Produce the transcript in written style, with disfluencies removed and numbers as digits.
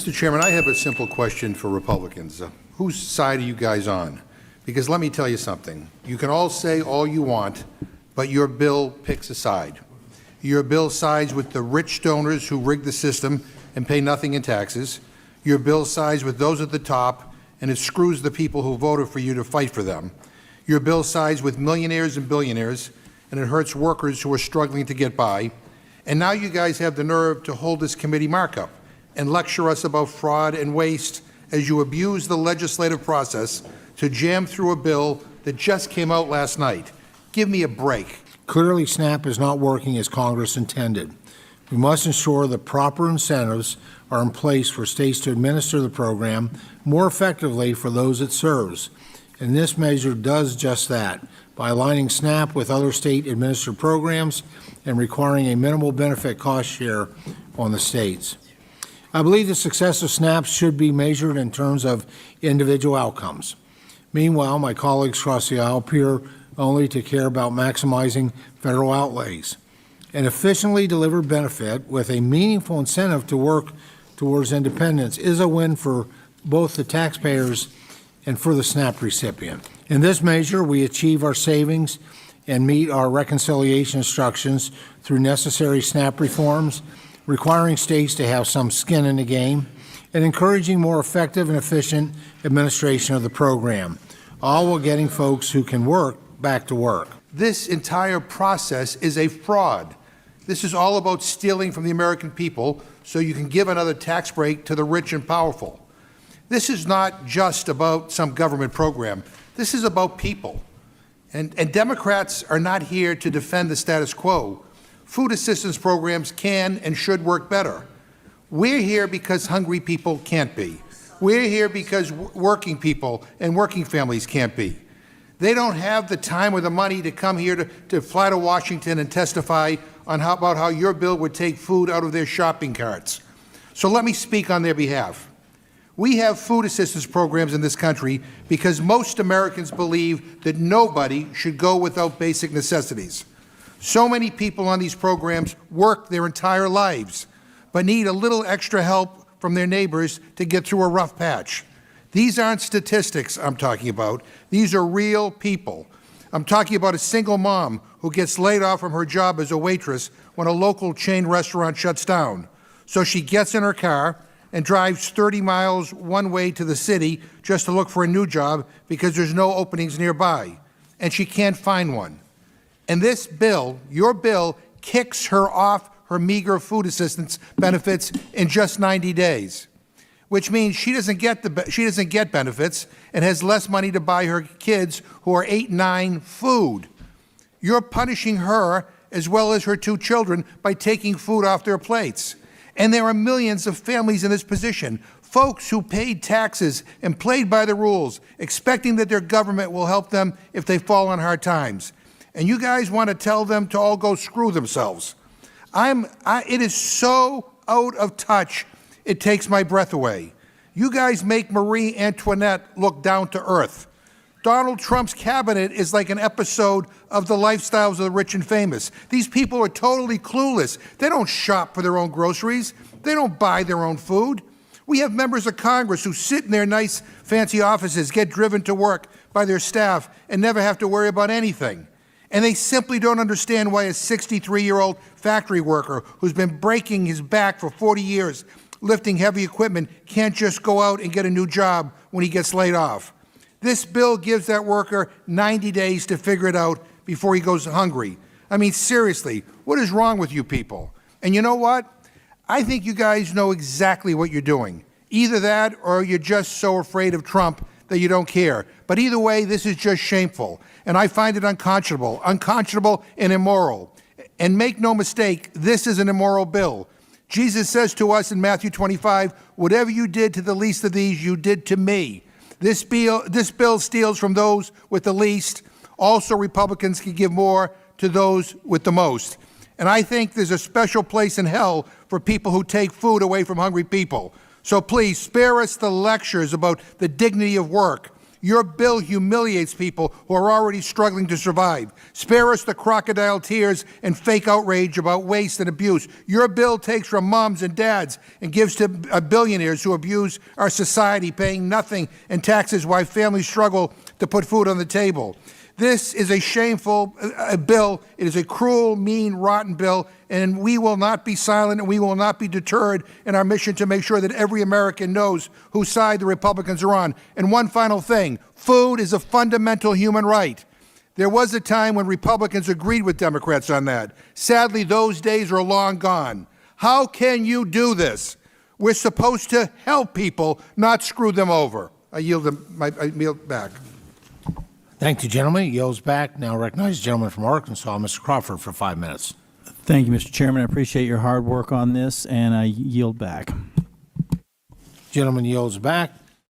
Mr. Chairman, I have a simple question for Republicans. Whose side are you guys on? Because let me tell you something. You can all say all you want, but your bill picks a side. Your bill sides with the rich donors who rig the system and pay nothing in taxes. Your bill sides with those at the top, and it screws the people who voted for you to fight for them. Your bill sides with millionaires and billionaires, and it hurts workers who are struggling to get by. And now you guys have the nerve to hold this committee markup and lecture us about fraud and waste as you abuse the legislative process to jam through a bill that just came out last night. Give me a break. Clearly, SNAP is not working as Congress intended. We must ensure that proper incentives are in place for states to administer the program more effectively for those it serves. And this measure does just that by aligning SNAP with other state-administered programs and requiring a minimal benefit cost share on the states. I believe the success of SNAP should be measured in terms of individual outcomes. Meanwhile, my colleagues across the aisle appear only to care about maximizing federal outlays. An efficiently delivered benefit with a meaningful incentive to work towards independence is a win for both the taxpayers and for the SNAP recipient. In this measure, we achieve our savings and meet our reconciliation instructions through necessary SNAP reforms, requiring states to have some skin in the game, and encouraging more effective and efficient administration of the program, all while getting folks who can work back to work. This entire process is a fraud. This is all about stealing from the American people so you can give another tax break to the rich and powerful. This is not just about some government program. This is about people. And Democrats are not here to defend the status quo. Food assistance programs can and should work better. We're here because hungry people can't be. We're here because working people and working families can't be. They don't have the time or the money to come here to fly to Washington and testify on about how your bill would take food out of their shopping carts. So let me speak on their behalf. We have food assistance programs in this country because most Americans believe that nobody should go without basic necessities. So many people on these programs work their entire lives, but need a little extra help from their neighbors to get through a rough patch. These aren't statistics I'm talking about. These are real people. I'm talking about a single mom who gets laid off from her job as a waitress when a local chain restaurant shuts down. So she gets in her car and drives 30 miles one way to the city just to look for a new job because there's no openings nearby, and she can't find one. And this bill, your bill, kicks her off her meager food assistance benefits in just 90 days, which means she doesn't get benefits and has less money to buy her kids, who are 8 and 9, food. You're punishing her as well as her 2 children by taking food off their plates. And there are millions of families in this position, folks who paid taxes and played by the rules, expecting that their government will help them if they fall on hard times. And you guys want to tell them to all go screw themselves. It is so out of touch, it takes my breath away. You guys make Marie Antoinette look down to earth. Donald Trump's cabinet is like an episode of The Lifestyles of the Rich and Famous. These people are totally clueless. They don't shop for their own groceries. They don't buy their own food. We have members of Congress who sit in their nice, fancy offices, get driven to work by their staff, and never have to worry about anything. And they simply don't understand why a 63-year-old factory worker who's been breaking his back for 40 years lifting heavy equipment can't just go out and get a new job when he gets laid off. This bill gives that worker 90 days to figure it out before he goes hungry. I mean, seriously, what is wrong with you people? And you know what? I think you guys know exactly what you're doing. Either that or you're just so afraid of Trump that you don't care. But either way, this is just shameful. And I find it unconscionable and immoral. And make no mistake, this is an immoral bill. Jesus says to us in Matthew 25, whatever you did to the least of these, you did to me. This bill steals from those with the least. Also, Republicans can give more to those with the most. And I think there's a special place in hell for people who take food away from hungry people. So please, spare us the lectures about the dignity of work. Your bill humiliates people who are already struggling to survive. Spare us the crocodile tears and fake outrage about waste and abuse. Your bill takes from moms and dads and gives to billionaires who abuse our society, paying nothing in taxes while families struggle to put food on the table. This is a shameful bill. It is a cruel, mean, rotten bill, and we will not be silent and we will not be deterred in our mission to make sure that every American knows whose side the Republicans are on. And one final thing, food is a fundamental human right. There was a time when Republicans agreed with Democrats on that. Sadly, those days are long gone. How can you do this? We're supposed to help people, not screw them over. I yield back. Thank you, gentlemen. Yields back. Now recognize the gentleman from Arkansas, Mr. Crawford, for 5 minutes. Thank you, Mr. Chairman. I appreciate your hard work on this, and I yield back. Gentleman yields back.